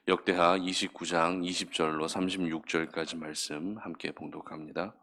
역대하 29장 20절로 36절까지 말씀 함께 봉독합니다.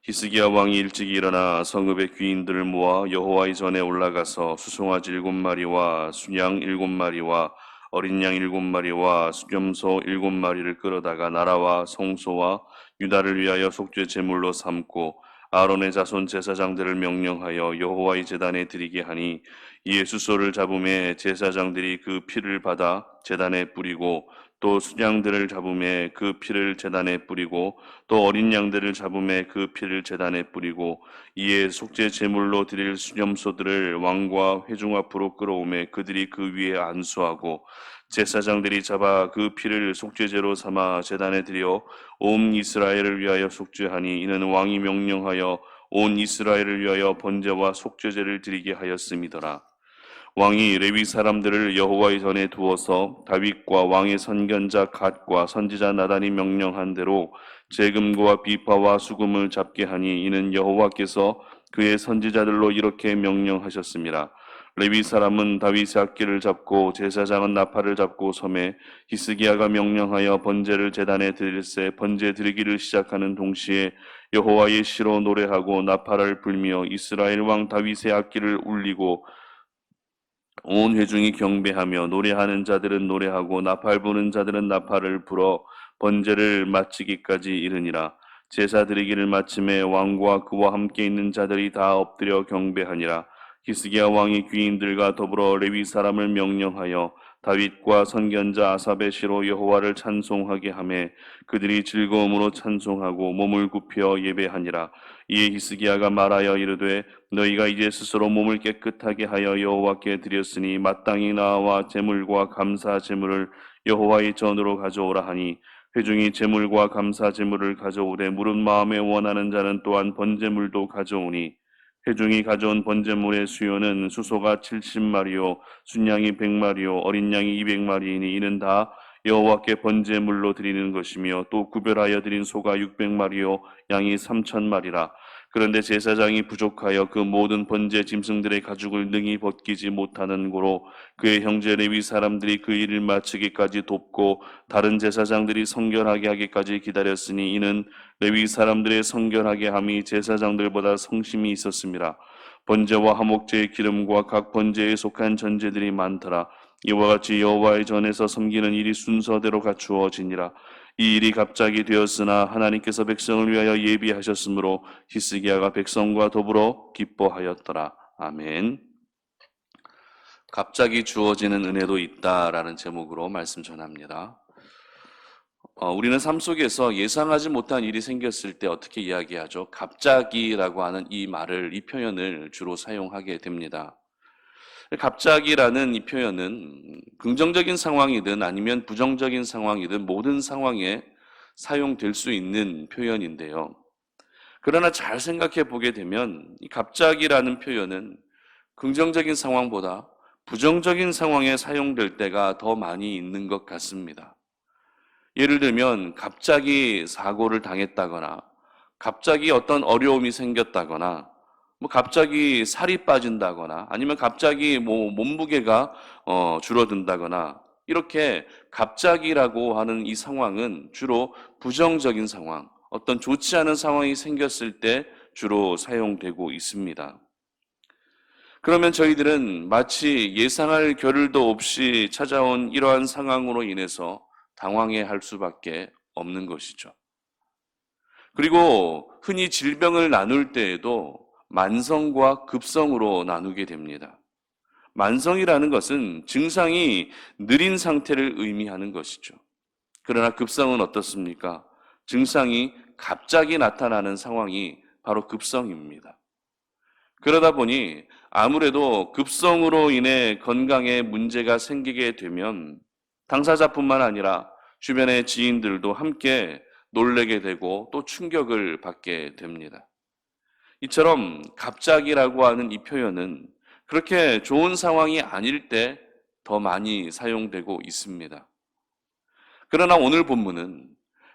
히스기야 왕이 일찍이 일어나 성읍의 귀인들을 모아 여호와의 전에 올라가서 수송아지 7마리와 순양 7마리와 어린 양 7마리와 수염소 7마리를 끌어다가 나라와 성소와 유다를 위하여 속죄 제물로 삼고 아론의 자손 제사장들을 명령하여 여호와의 제단에 드리게 하니, 이에 수소를 잡음에 제사장들이 그 피를 받아 제단에 뿌리고, 또 순양들을 잡음에 그 피를 제단에 뿌리고, 또 어린 양들을 잡음에 그 피를 제단에 뿌리고, 이에 속죄 제물로 드릴 수염소들을 왕과 회중 앞으로 끌어오매 그들이 그 위에 안수하고, 제사장들이 잡아 그 피를 속죄제로 삼아 제단에 드려 온 이스라엘을 위하여 속죄하니, 이는 왕이 명령하여 온 이스라엘을 위하여 번제와 속죄제를 드리게 하였음이더라. 왕이 레위 사람들을 여호와의 전에 두어서 다윗과 왕의 선견자 갓과 선지자 나단이 명령한 대로 재금과 비파와 수금을 잡게 하니, 이는 여호와께서 그의 선지자들로 이렇게 명령하셨습니다. 레위 사람은 다윗의 악기를 잡고 제사장은 나팔을 잡고 섬에 히스기야가 명령하여 번제를 제단에 드릴새 번제 드리기를 시작하는 동시에 여호와의 시로 노래하고 나팔을 불며 이스라엘 왕 다윗의 악기를 울리고, 온 회중이 경배하며 노래하는 자들은 노래하고 나팔 부는 자들은 나팔을 불어 번제를 마치기까지 이르니라. 제사 드리기를 마침에 왕과 그와 함께 있는 자들이 다 엎드려 경배하니라. 히스기야 왕이 귀인들과 더불어 레위 사람을 명령하여 다윗과 선견자 아삽의 시로 여호와를 찬송하게 하매 그들이 즐거움으로 찬송하고 몸을 굽혀 예배하니라. 이에 히스기야가 말하여 이르되, 너희가 이제 스스로 몸을 깨끗하게 하여 여호와께 드렸으니 마땅히 나와 제물과 감사 제물을 여호와의 전으로 가져오라 하니, 회중이 제물과 감사 제물을 가져오되 무릇 마음에 원하는 자는 또한 번제물도 가져오니, 회중이 가져온 번제물의 수요는 수소가 70마리요 순양이 100마리요 어린 양이 200마리이니, 이는 다 여호와께 번제물로 드리는 것이며, 또 구별하여 드린 소가 600마리요 양이 3,000마리라. 그런데 제사장이 부족하여 그 모든 번제 짐승들의 가죽을 능히 벗기지 못하는 고로 그의 형제 레위 사람들이 그 일을 마치기까지 돕고 다른 제사장들이 성결하게 하기까지 기다렸으니, 이는 레위 사람들의 성결하게 함이 제사장들보다 성심이 있었습니다. 번제와 화목제의 기름과 각 번제에 속한 전제들이 많더라. 이와 같이 여호와의 전에서 섬기는 일이 순서대로 갖추어지니라. 이 일이 갑자기 되었으나 하나님께서 백성을 위하여 예비하셨으므로 히스기야가 백성과 더불어 기뻐하였더라. 아멘. 갑자기 주어지는 은혜도 있다라는 제목으로 말씀 전합니다. 우리는 삶 속에서 예상하지 못한 일이 생겼을 때 어떻게 이야기하죠? 갑자기라고 하는 이 말을, 이 표현을 주로 사용하게 됩니다. 갑자기라는 이 표현은 긍정적인 상황이든 아니면 부정적인 상황이든 모든 상황에 사용될 수 있는 표현인데요. 그러나 잘 생각해 보게 되면 이 갑자기라는 표현은 긍정적인 상황보다 부정적인 상황에 사용될 때가 더 많이 있는 것 같습니다. 예를 들면 갑자기 사고를 당했다거나, 갑자기 어떤 어려움이 생겼다거나, 갑자기 살이 빠진다거나, 아니면 갑자기 몸무게가 줄어든다거나, 이렇게 갑자기라고 하는 이 상황은 주로 부정적인 상황, 어떤 좋지 않은 상황이 생겼을 때 주로 사용되고 있습니다. 그러면 저희들은 마치 예상할 겨를도 없이 찾아온 이러한 상황으로 인해서 당황해 할 수밖에 없는 것이죠. 그리고 흔히 질병을 나눌 때에도 만성과 급성으로 나누게 됩니다. 만성이라는 것은 증상이 느린 상태를 의미하는 것이죠. 그러나 급성은 어떻습니까? 증상이 갑자기 나타나는 상황이 바로 급성입니다. 그러다 보니 아무래도 급성으로 인해 건강에 문제가 생기게 되면 당사자뿐만 아니라 주변의 지인들도 함께 놀라게 되고 또 충격을 받게 됩니다. 이처럼 갑자기라고 하는 이 표현은 그렇게 좋은 상황이 아닐 때 더 많이 사용되고 있습니다. 그러나 오늘 본문은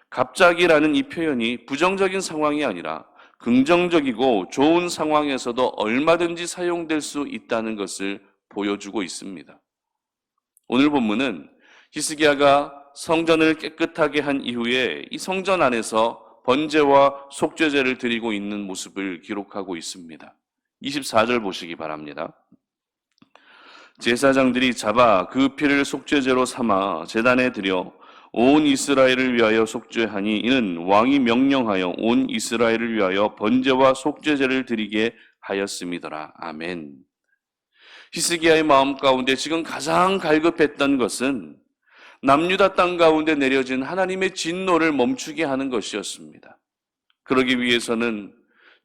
갑자기라는 이 표현이 부정적인 상황이 아니라 긍정적이고 좋은 상황에서도 얼마든지 사용될 수 있다는 것을 보여주고 있습니다. 오늘 본문은 히스기야가 성전을 깨끗하게 한 이후에 이 성전 안에서 번제와 속죄제를 드리고 있는 모습을 기록하고 있습니다. 24절 보시기 바랍니다. 제사장들이 잡아 그 피를 속죄제로 삼아 제단에 드려 온 이스라엘을 위하여 속죄하니 이는 왕이 명령하여 온 이스라엘을 위하여 번제와 속죄제를 드리게 하였음이더라. 아멘. 히스기야의 마음 가운데 지금 가장 갈급했던 것은 남유다 땅 가운데 내려진 하나님의 진노를 멈추게 하는 것이었습니다. 그러기 위해서는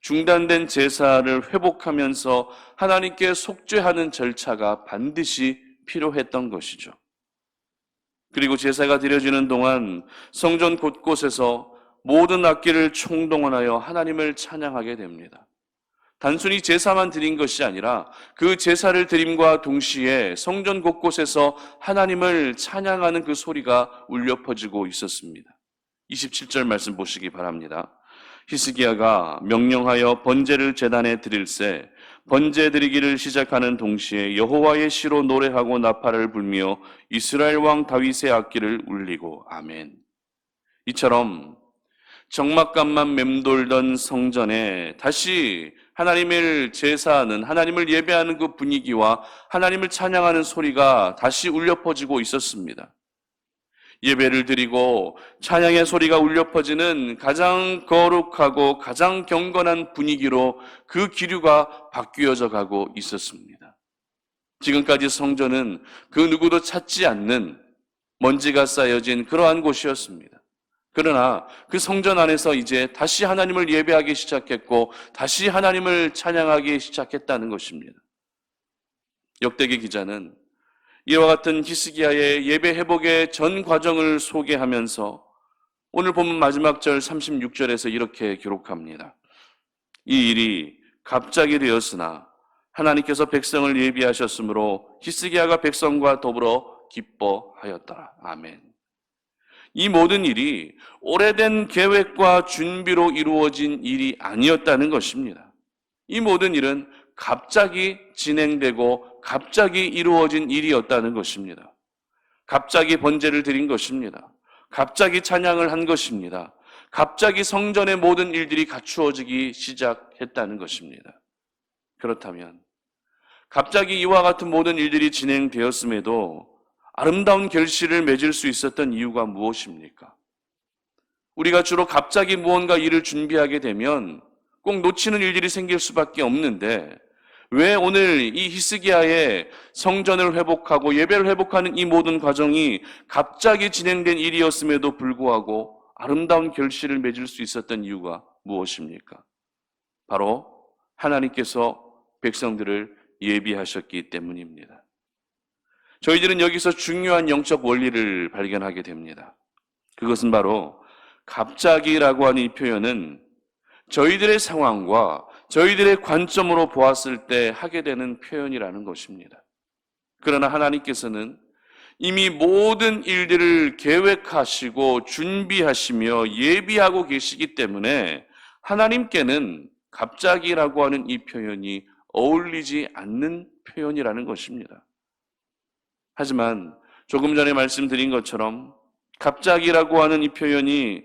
중단된 제사를 회복하면서 하나님께 속죄하는 절차가 반드시 필요했던 것이죠. 그리고 제사가 드려지는 동안 성전 곳곳에서 모든 악기를 총동원하여 하나님을 찬양하게 됩니다. 단순히 제사만 드린 것이 아니라 그 제사를 드림과 동시에 성전 곳곳에서 하나님을 찬양하는 그 소리가 울려 퍼지고 있었습니다. 27절 말씀 보시기 바랍니다. 히스기야가 명령하여 번제를 제단에 드릴새 번제 드리기를 시작하는 동시에 여호와의 시로 노래하고 나팔을 불며 이스라엘 왕 다윗의 악기를 울리고 아멘. 이처럼 적막감만 맴돌던 성전에 다시 하나님을 제사하는, 하나님을 예배하는 그 분위기와 하나님을 찬양하는 소리가 다시 울려 퍼지고 있었습니다. 예배를 드리고 찬양의 소리가 울려 퍼지는 가장 거룩하고 가장 경건한 분위기로 그 기류가 바뀌어져 가고 있었습니다. 지금까지 성전은 그 누구도 찾지 않는 먼지가 쌓여진 그러한 곳이었습니다. 그러나 그 성전 안에서 이제 다시 하나님을 예배하기 시작했고 다시 하나님을 찬양하기 시작했다는 것입니다. 역대기 기자는 이와 같은 히스기야의 예배 회복의 전 과정을 소개하면서 오늘 본문 마지막 절 36절에서 이렇게 기록합니다. 이 일이 갑자기 되었으나 하나님께서 백성을 예비하셨으므로 히스기야가 백성과 더불어 기뻐하였더라. 아멘. 이 모든 일이 오래된 계획과 준비로 이루어진 일이 아니었다는 것입니다. 이 모든 일은 갑자기 진행되고 갑자기 이루어진 일이었다는 것입니다. 갑자기 번제를 드린 것입니다. 갑자기 찬양을 한 것입니다. 갑자기 성전의 모든 일들이 갖추어지기 시작했다는 것입니다. 그렇다면 갑자기 이와 같은 모든 일들이 진행되었음에도 아름다운 결실을 맺을 수 있었던 이유가 무엇입니까? 우리가 주로 갑자기 무언가 일을 준비하게 되면 꼭 놓치는 일들이 생길 수밖에 없는데 왜 오늘 이 히스기야의 성전을 회복하고 예배를 회복하는 이 모든 과정이 갑자기 진행된 일이었음에도 불구하고 아름다운 결실을 맺을 수 있었던 이유가 무엇입니까? 바로 하나님께서 백성들을 예비하셨기 때문입니다. 저희들은 여기서 중요한 영적 원리를 발견하게 됩니다. 그것은 바로 갑자기라고 하는 이 표현은 저희들의 상황과 저희들의 관점으로 보았을 때 하게 되는 표현이라는 것입니다. 그러나 하나님께서는 이미 모든 일들을 계획하시고 준비하시며 예비하고 계시기 때문에 하나님께는 갑자기라고 하는 이 표현이 어울리지 않는 표현이라는 것입니다. 하지만 조금 전에 말씀드린 것처럼 갑자기라고 하는 이 표현이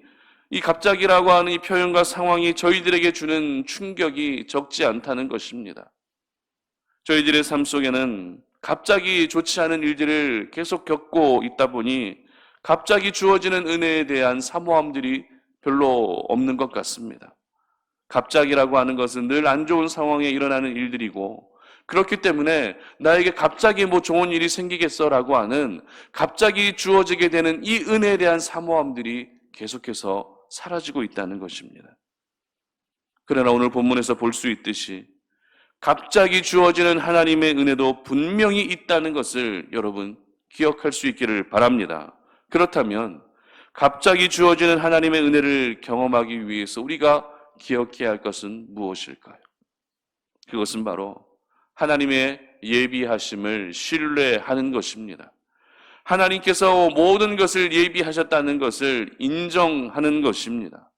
이 갑자기라고 하는 이 표현과 상황이 저희들에게 주는 충격이 적지 않다는 것입니다. 저희들의 삶 속에는 갑자기 좋지 않은 일들을 계속 겪고 있다 보니 갑자기 주어지는 은혜에 대한 사모함들이 별로 없는 것 같습니다. 갑자기라고 하는 것은 늘 안 좋은 상황에 일어나는 일들이고 그렇기 때문에 나에게 갑자기 뭐 좋은 일이 생기겠어라고 하는 갑자기 주어지게 되는 이 은혜에 대한 사모함들이 계속해서 사라지고 있다는 것입니다. 그러나 오늘 본문에서 볼 수 있듯이 갑자기 주어지는 하나님의 은혜도 분명히 있다는 것을 여러분 기억할 수 있기를 바랍니다. 그렇다면 갑자기 주어지는 하나님의 은혜를 경험하기 위해서 우리가 기억해야 할 것은 무엇일까요? 그것은 바로 하나님의 예비하심을 신뢰하는 것입니다. 하나님께서 모든 것을 예비하셨다는 것을 인정하는 것입니다.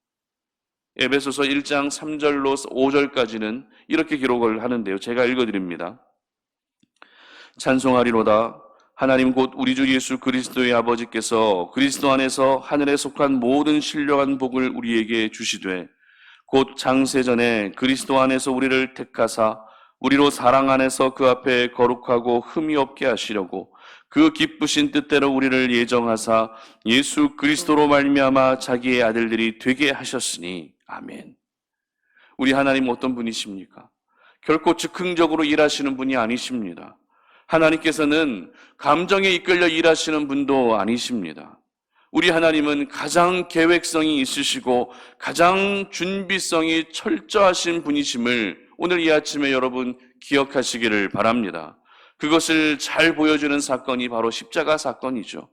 에베소서 1장 3절로 5절까지는 이렇게 기록을 하는데요. 제가 읽어드립니다. 찬송하리로다. 하나님 곧 우리 주 예수 그리스도의 아버지께서 그리스도 안에서 하늘에 속한 모든 신령한 복을 우리에게 주시되 곧 창세전에 그리스도 안에서 우리를 택하사 우리로 사랑 안에서 그 앞에 거룩하고 흠이 없게 하시려고 그 기쁘신 뜻대로 우리를 예정하사 예수 그리스도로 말미암아 자기의 아들들이 되게 하셨으니 아멘. 우리 하나님 어떤 분이십니까? 결코 즉흥적으로 일하시는 분이 아니십니다. 하나님께서는 감정에 이끌려 일하시는 분도 아니십니다. 우리 하나님은 가장 계획성이 있으시고 가장 준비성이 철저하신 분이심을 오늘 이 아침에 여러분 기억하시기를 바랍니다. 그것을 잘 보여주는 사건이 바로 십자가 사건이죠.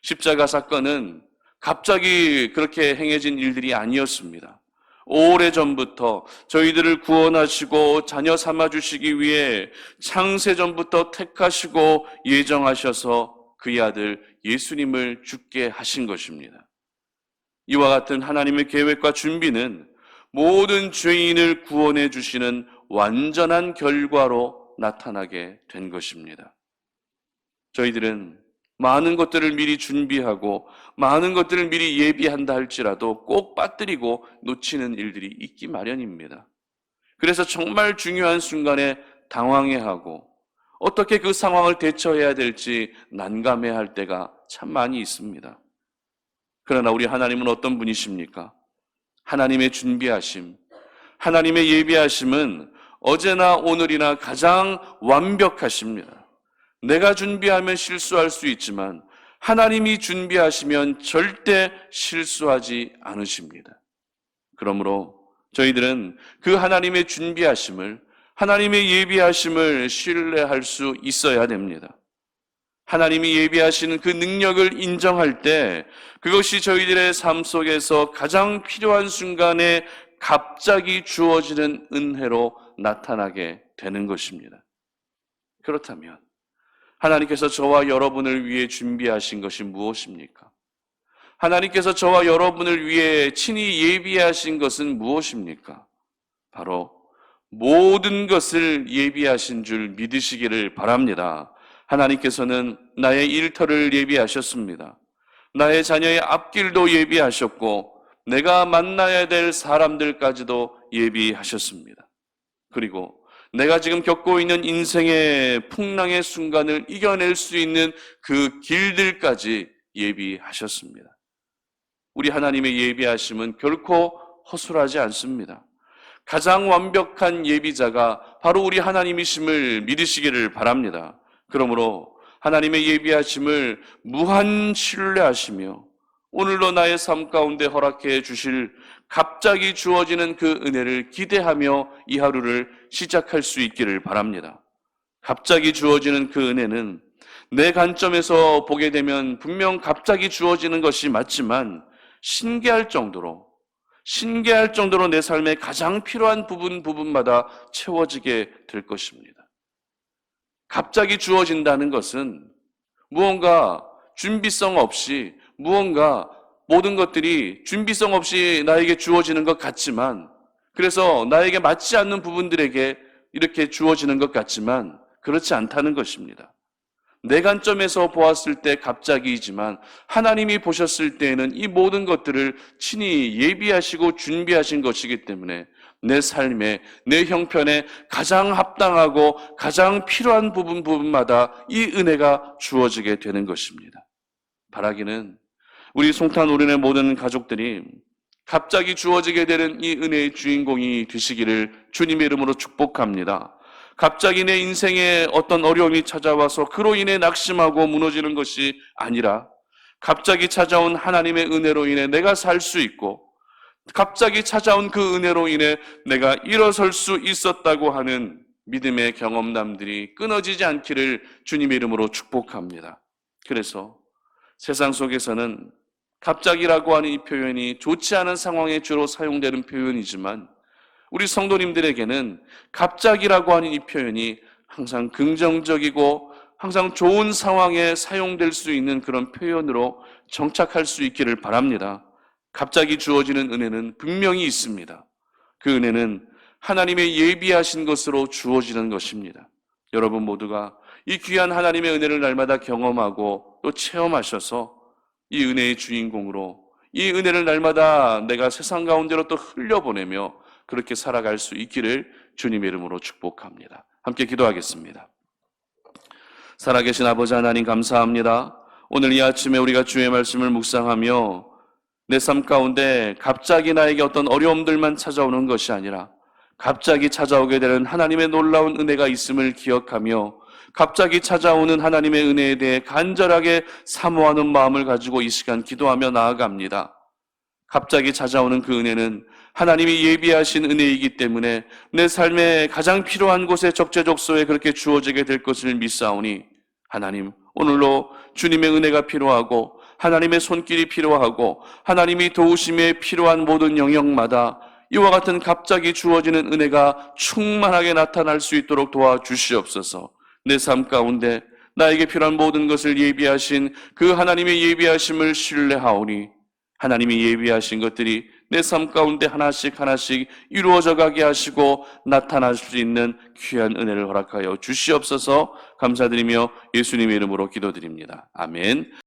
십자가 사건은 갑자기 그렇게 행해진 일들이 아니었습니다. 오래전부터 저희들을 구원하시고 자녀 삼아주시기 위해 창세전부터 택하시고 예정하셔서 그의 아들 예수님을 죽게 하신 것입니다. 이와 같은 하나님의 계획과 준비는 모든 죄인을 구원해 주시는 완전한 결과로 나타나게 된 것입니다. 저희들은 많은 것들을 미리 준비하고 많은 것들을 미리 예비한다 할지라도 꼭 빠뜨리고 놓치는 일들이 있기 마련입니다. 그래서 정말 중요한 순간에 당황해하고 어떻게 그 상황을 대처해야 될지 난감해할 때가 참 많이 있습니다. 그러나 우리 하나님은 어떤 분이십니까? 하나님의 준비하심, 하나님의 예비하심은 어제나 오늘이나 가장 완벽하십니다. 내가 준비하면 실수할 수 있지만 하나님이 준비하시면 절대 실수하지 않으십니다. 그러므로 저희들은 그 하나님의 준비하심을, 하나님의 예비하심을 신뢰할 수 있어야 됩니다. 하나님이 예비하시는 그 능력을 인정할 때 그것이 저희들의 삶 속에서 가장 필요한 순간에 갑자기 주어지는 은혜로 나타나게 되는 것입니다. 그렇다면 하나님께서 저와 여러분을 위해 준비하신 것이 무엇입니까? 하나님께서 저와 여러분을 위해 친히 예비하신 것은 무엇입니까? 바로 모든 것을 예비하신 줄 믿으시기를 바랍니다. 하나님께서는 나의 일터를 예비하셨습니다. 나의 자녀의 앞길도 예비하셨고 내가 만나야 될 사람들까지도 예비하셨습니다. 그리고 내가 지금 겪고 있는 인생의 풍랑의 순간을 이겨낼 수 있는 그 길들까지 예비하셨습니다. 우리 하나님의 예비하심은 결코 허술하지 않습니다. 가장 완벽한 예비자가 바로 우리 하나님이심을 믿으시기를 바랍니다. 그러므로 하나님의 예비하심을 무한 신뢰하시며 오늘도 나의 삶 가운데 허락해 주실 갑자기 주어지는 그 은혜를 기대하며 이 하루를 시작할 수 있기를 바랍니다. 갑자기 주어지는 그 은혜는 내 관점에서 보게 되면 분명 갑자기 주어지는 것이 맞지만 신기할 정도로 내 삶에 가장 필요한 부분마다 채워지게 될 것입니다. 갑자기 주어진다는 것은 무언가 준비성 없이 무언가 모든 것들이 준비성 없이 나에게 주어지는 것 같지만 그래서 나에게 맞지 않는 부분들에게 이렇게 주어지는 것 같지만 그렇지 않다는 것입니다. 내 관점에서 보았을 때 갑자기이지만 하나님이 보셨을 때에는 이 모든 것들을 친히 예비하시고 준비하신 것이기 때문에 내 삶에, 내 형편에 가장 합당하고 가장 필요한 부분마다 이 은혜가 주어지게 되는 것입니다. 바라기는 우리 송탄 오륜의 모든 가족들이 갑자기 주어지게 되는 이 은혜의 주인공이 되시기를 주님의 이름으로 축복합니다. 갑자기 내 인생에 어떤 어려움이 찾아와서 그로 인해 낙심하고 무너지는 것이 아니라 갑자기 찾아온 하나님의 은혜로 인해 내가 살 수 있고 갑자기 찾아온 그 은혜로 인해 내가 일어설 수 있었다고 하는 믿음의 경험담들이 끊어지지 않기를 주님의 이름으로 축복합니다. 그래서 세상 속에서는 갑자기라고 하는 이 표현이 좋지 않은 상황에 주로 사용되는 표현이지만 우리 성도님들에게는 갑자기라고 하는 이 표현이 항상 긍정적이고 항상 좋은 상황에 사용될 수 있는 그런 표현으로 정착할 수 있기를 바랍니다. 갑자기 주어지는 은혜는 분명히 있습니다. 그 은혜는 하나님의 예비하신 것으로 주어지는 것입니다. 여러분 모두가 이 귀한 하나님의 은혜를 날마다 경험하고 또 체험하셔서 이 은혜의 주인공으로 이 은혜를 날마다 내가 세상 가운데로 또 흘려보내며 그렇게 살아갈 수 있기를 주님의 이름으로 축복합니다. 함께 기도하겠습니다. 살아계신 아버지 하나님 감사합니다. 오늘 이 아침에 우리가 주의 말씀을 묵상하며 내 삶 가운데 갑자기 나에게 어떤 어려움들만 찾아오는 것이 아니라 갑자기 찾아오게 되는 하나님의 놀라운 은혜가 있음을 기억하며 갑자기 찾아오는 하나님의 은혜에 대해 간절하게 사모하는 마음을 가지고 이 시간 기도하며 나아갑니다. 갑자기 찾아오는 그 은혜는 하나님이 예비하신 은혜이기 때문에 내 삶에 가장 필요한 곳에 적재적소에 그렇게 주어지게 될 것을 믿사오니 하나님, 오늘로 주님의 은혜가 필요하고 하나님의 손길이 필요하고 하나님이 도우심에 필요한 모든 영역마다 이와 같은 갑자기 주어지는 은혜가 충만하게 나타날 수 있도록 도와주시옵소서. 내 삶 가운데 나에게 필요한 모든 것을 예비하신 그 하나님의 예비하심을 신뢰하오니 하나님이 예비하신 것들이 내 삶 가운데 하나씩 하나씩 이루어져 가게 하시고 나타날 수 있는 귀한 은혜를 허락하여 주시옵소서. 감사드리며 예수님의 이름으로 기도드립니다. 아멘.